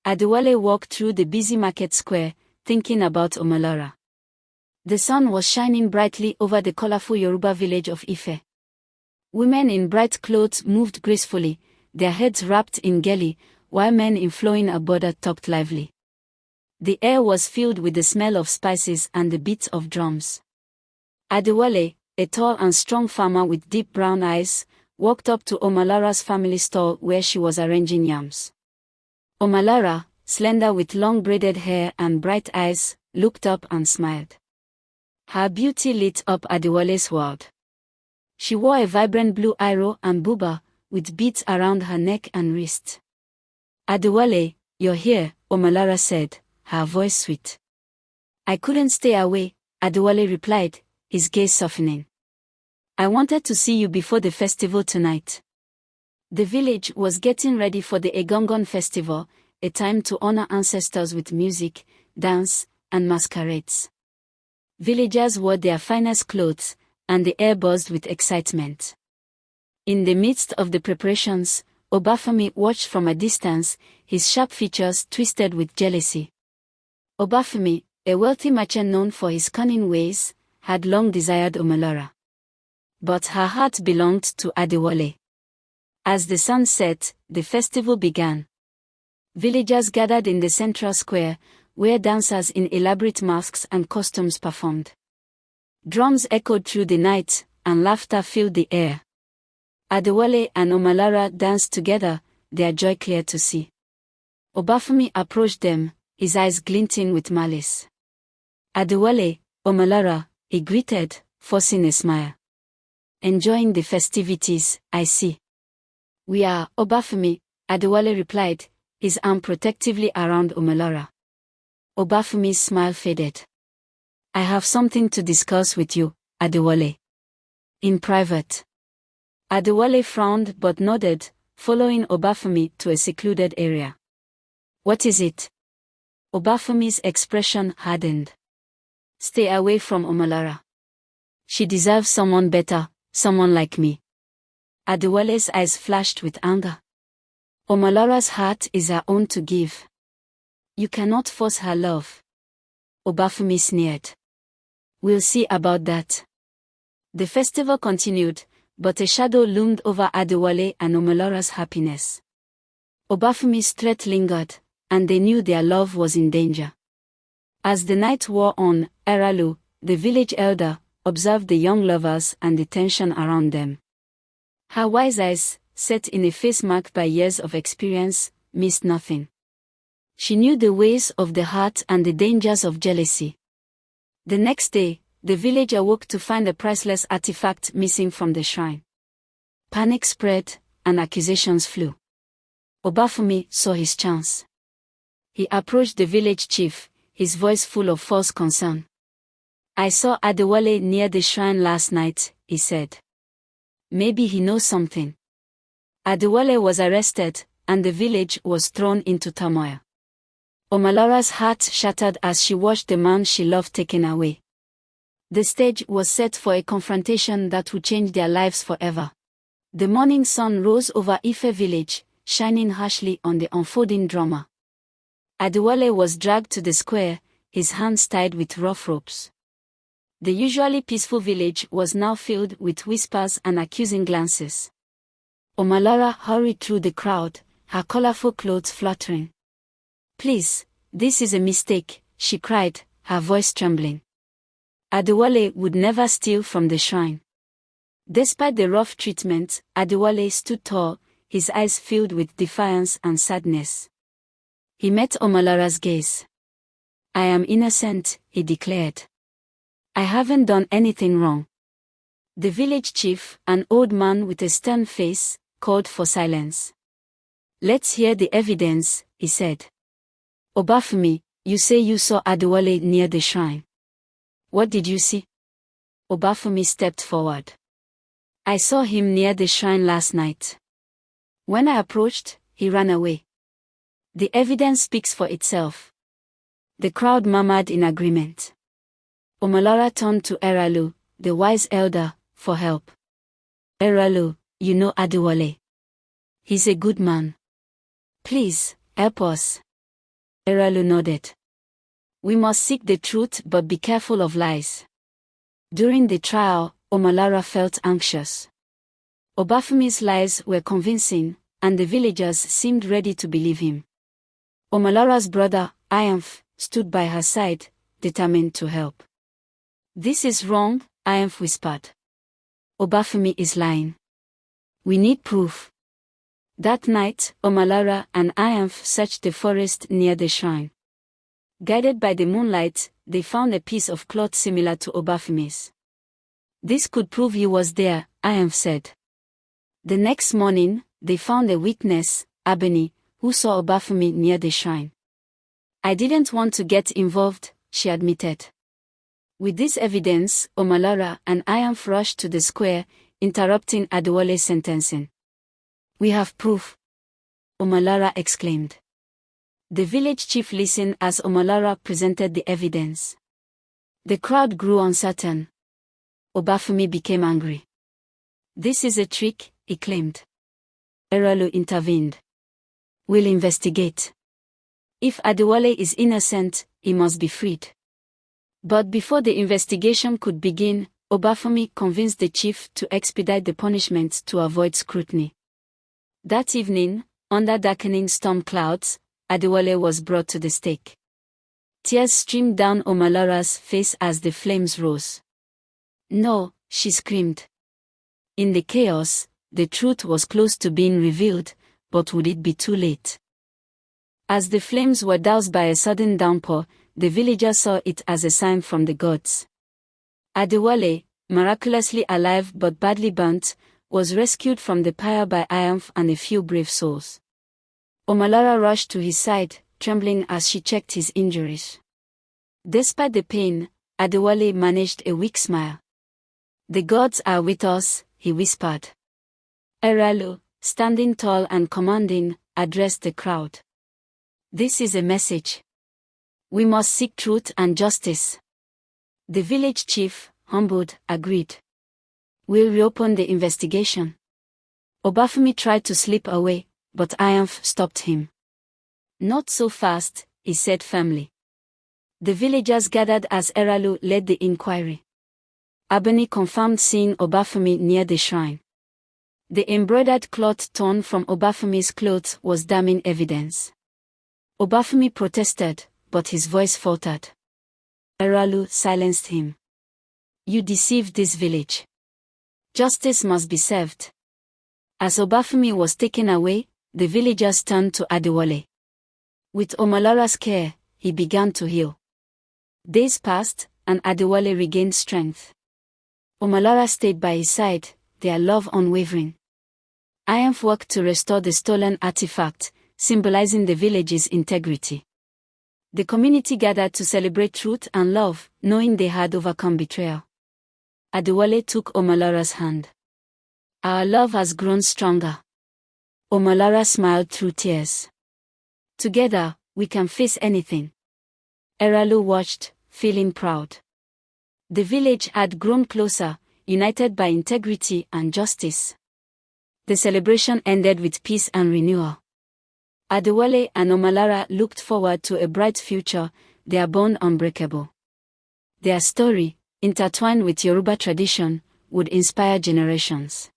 Adewale walked through the busy market square, thinking about Omolara. The sun was shining brightly over the colorful Yoruba village of Ife. Women in bright clothes moved gracefully, their heads wrapped in gele, while men in flowing agbada talked lively. The air was filled with the smell of spices and the beats of drums. Adewale, a tall and strong farmer with deep brown eyes, walked up to Omolara's family stall where she was arranging yams. Omolara, slender with long braided hair and bright eyes, looked up and smiled. Her beauty lit up Adewale's world. She wore a vibrant blue iro and buba, with beads around her neck and wrist. "Adewale, you're here," Omolara said, her voice sweet. "I couldn't stay away," Adewale replied, his gaze softening. "I wanted to see you before the festival tonight." The village was getting ready for the Egungun festival, a time to honor ancestors with music, dance, and masquerades. Villagers wore their finest clothes, and the air buzzed with excitement. In the midst of the preparations, Obafemi watched from a distance, his sharp features twisted with jealousy. Obafemi, a wealthy merchant known for his cunning ways, had long desired Omolara. But her heart belonged to Adewale. As the sun set, the festival began. Villagers gathered in the central square, where dancers in elaborate masks and costumes performed. Drums echoed through the night, and laughter filled the air. Adewale and Omolara danced together, their joy clear to see. Obafemi approached them, his eyes glinting with malice. "Adewale, Omolara," he greeted, forcing a smile. "Enjoying the festivities, I see." "We are, Obafemi," Adewale replied, his arm protectively around Omolara. Obafemi's smile faded. "I have something to discuss with you, Adewale. In private." Adewale frowned but nodded, following Obafemi to a secluded area. "What is it?" Obafemi's expression hardened. "Stay away from Omolara. She deserves someone better, someone like me." Adewale's eyes flashed with anger. "Omolara's heart is her own to give. You cannot force her love." Obafemi sneered. "We'll see about that." The festival continued, but a shadow loomed over Adewale and Omolara's happiness. Obafemi's threat lingered, and they knew their love was in danger. As the night wore on, Eralu, the village elder, observed the young lovers and the tension around them. Her wise eyes, set in a face marked by years of experience, missed nothing. She knew the ways of the heart and the dangers of jealousy. The next day, the village awoke to find a priceless artifact missing from the shrine. Panic spread, and accusations flew. Obafemi saw his chance. He approached the village chief, his voice full of false concern. "I saw Adewale near the shrine last night," he said. "Maybe he knows something." Adewale was arrested, and the village was thrown into turmoil. Omolara's heart shattered as she watched the man she loved taken away. The stage was set for a confrontation that would change their lives forever. The morning sun rose over Ife village, shining harshly on the unfolding drama. Adewale was dragged to the square, his hands tied with rough ropes. The usually peaceful village was now filled with whispers and accusing glances. Omolara hurried through the crowd, her colorful clothes fluttering. "Please, this is a mistake," she cried, her voice trembling. Adewale would never steal from the shrine. Despite the rough treatment, Adewale stood tall, his eyes filled with defiance and sadness. He met Omolara's gaze. "I am innocent," he declared. "I haven't done anything wrong." The village chief, an old man with a stern face, called for silence. "Let's hear the evidence," he said. "Obafemi, you say you saw Adewale near the shrine. What did you see?" Obafemi stepped forward. "I saw him near the shrine last night. When I approached, he ran away." The evidence speaks for itself. The crowd murmured in agreement. Omolara turned to Eralu, the wise elder, for help. "Eralu, you know Adewale. He's a good man. Please, help us." Eralu nodded. We must seek the truth but be careful of lies. During the trial, Omolara felt anxious. Obafumi's lies were convincing, and the villagers seemed ready to believe him. Omolara's brother, Ayamf, stood by her side, determined to help. This is wrong, Ayamf whispered. Obafumi is lying. We need proof. That night, Omolara and Ayamf searched the forest near the shrine. Guided by the moonlight, they found a piece of cloth similar to Obafumi's. This could prove he was there, Ayamf said. The next morning, they found a witness, Abeni, who saw Obafumi near the shrine. I didn't want to get involved, she admitted. With this evidence, Omolara and Ayamf rushed to the square, interrupting Adewale's sentencing. We have proof, Omolara exclaimed. The village chief listened as Omolara presented the evidence. The crowd grew uncertain. Obafumi became angry. This is a trick, he claimed. Eralu intervened. We'll investigate. If Adewale is innocent, he must be freed. But before the investigation could begin, Obafumi convinced the chief to expedite the punishment to avoid scrutiny. That evening, under darkening storm clouds, Adewale was brought to the stake. Tears streamed down Omolara's face as the flames rose. No, she screamed. In the chaos, the truth was close to being revealed, but would it be too late? As the flames were doused by a sudden downpour, the villagers saw it as a sign from the gods. Adewale, miraculously alive but badly burnt, was rescued from the pyre by Ayamf and a few brave souls. Omolara rushed to his side, trembling as she checked his injuries. Despite the pain, Adewale managed a weak smile. The gods are with us, he whispered. Eralu, standing tall and commanding, addressed the crowd. This is a message. We must seek truth and justice. The village chief, humbled, agreed. We'll reopen the investigation. Obafumi tried to slip away, but Ayamf stopped him. Not so fast, he said firmly. The villagers gathered as Eralu led the inquiry. Abeni confirmed seeing Obafumi near the shrine. The embroidered cloth torn from Obafumi's clothes was damning evidence. Obafumi protested, but his voice faltered. Eralu silenced him. You deceived this village. Justice must be served. As Obafumi was taken away, the villagers turned to Adewale. With Omolara's care, he began to heal. Days passed, and Adewale regained strength. Omolara stayed by his side, their love unwavering. Ayamf worked to restore the stolen artifact, symbolizing the village's integrity. The community gathered to celebrate truth and love, knowing they had overcome betrayal. Adewale took Omolara's hand. Our love has grown stronger. Omolara smiled through tears. Together, we can face anything. Eralu watched, feeling proud. The village had grown closer, united by integrity and justice. The celebration ended with peace and renewal. Adewale and Omolara looked forward to a bright future, their bond unbreakable. Their story, intertwined with Yoruba tradition, would inspire generations.